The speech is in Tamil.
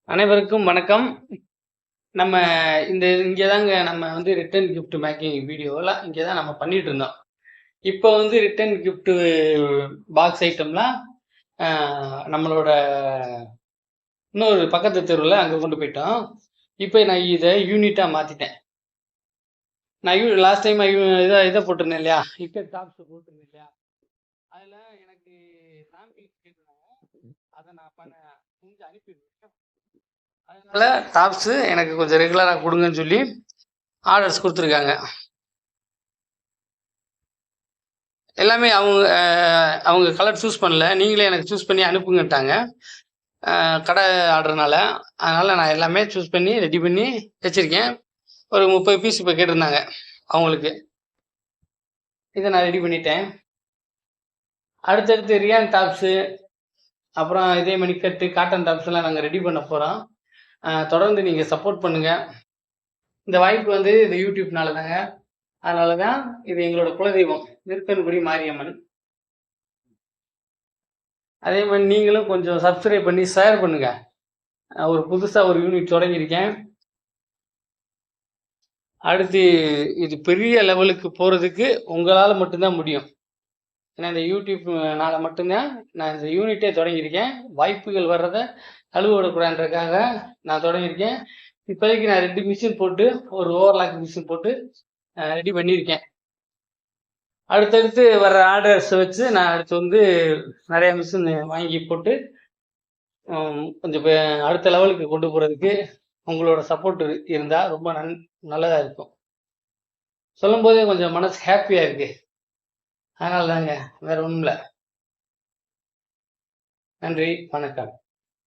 அனைவருக்கும் வணக்கம். நம்ம இங்கே தாங்க நம்ம வந்து ரிட்டர்ன் கிஃப்ட் மேக்கிங் வீடியோலாம் இங்கே தான் நம்ம பண்ணிட்டு இருந்தோம். இப்போ வந்து ரிட்டர்ன் கிஃப்ட் பாக்ஸ் ஐட்டம்லாம் நம்மளோட இன்னொரு பக்கத்து தெருவில் அங்கே கொண்டு போயிட்டோம். இப்போ நான் இதை யூனிட்டாக மாற்றிட்டேன். நான் லாஸ்ட் டைம் இதை போட்டிருந்தேன் இல்லையா, இக்கட் டாப்ஸ் போட்டிருந்தேன் இல்லையா, அதில் எனக்கு சாம்பிள் கேட்டிருந்தாங்க. அதை நான் செஞ்சு அனுப்பிடுவேன். அதனால டாப்ஸு எனக்கு கொஞ்சம் ரெகுலராக கொடுங்கன்னு சொல்லி ஆர்டர்ஸ் கொடுத்துருக்காங்க. எல்லாமே அவங்க கலர் சூஸ் பண்ணல, நீங்களே எனக்கு சூஸ் பண்ணி அனுப்புங்கட்டாங்க. கடை ஆர்டர்னால அதனால் நான் எல்லாமே சூஸ் பண்ணி ரெடி பண்ணி வச்சுருக்கேன். ஒரு 30 பீஸ் இப்போ கேட்டிருந்தாங்க அவங்களுக்கு. இதை நான் ரெடி பண்ணிட்டேன். அடுத்தடுத்து ரியான் டாப்ஸு, அப்புறம் இதே மணிக்கட்டு காட்டன் டாப்ஸ்லாம் நாங்கள் ரெடி பண்ண போகிறோம். தொடர்ந்து நீங்கள் சப்போர்ட் பண்ணுங்கள். இந்த வாய்ப்பு வந்து இந்த யூடியூப்னால தாங்க. அதனால தான் இது எங்களோட குலதெய்வம் நெற்கன்புரி மாரியம்மன். அதே மாதிரி நீங்களும் கொஞ்சம் சப்ஸ்கிரைப் பண்ணி ஷேர் பண்ணுங்க. ஒரு புதுசாக ஒரு யூனிட் தொடங்கியிருக்கேன். அடுத்து இது பெரிய லெவலுக்கு போகிறதுக்கு உங்களால் மட்டும்தான் முடியும். ஏன்னா இந்த யூடியூப்னால மட்டும்தான் நான் இந்த யூனிட்டே தொடங்கியிருக்கேன். வாய்ப்புகள் வர்றதை அழுவிடக்கூடாதுன்றதுக்காக நான் தொடங்கியிருக்கேன். இப்போதைக்கு நான் 2 மிஷின் போட்டு ஒரு ஓவர்லாக் மிஷின் போட்டு ரெடி பண்ணியிருக்கேன். அடுத்தடுத்து வர்ற ஆர்டர்ஸை வச்சு நான் அடுத்து வந்து நிறைய மிஷின் வாங்கி போட்டு கொஞ்சம் அடுத்த லெவலுக்கு கொண்டு போகிறதுக்கு உங்களோட சப்போர்ட் இருந்தால் ரொம்ப நல்லதாக இருக்கும். சொல்லும் போதே கொஞ்சம் மனசு ஹாப்பியாக இருக்கு. அதனால தாங்க, வேற ஒன்றும் இல்லை. நன்றி, வணக்கம்.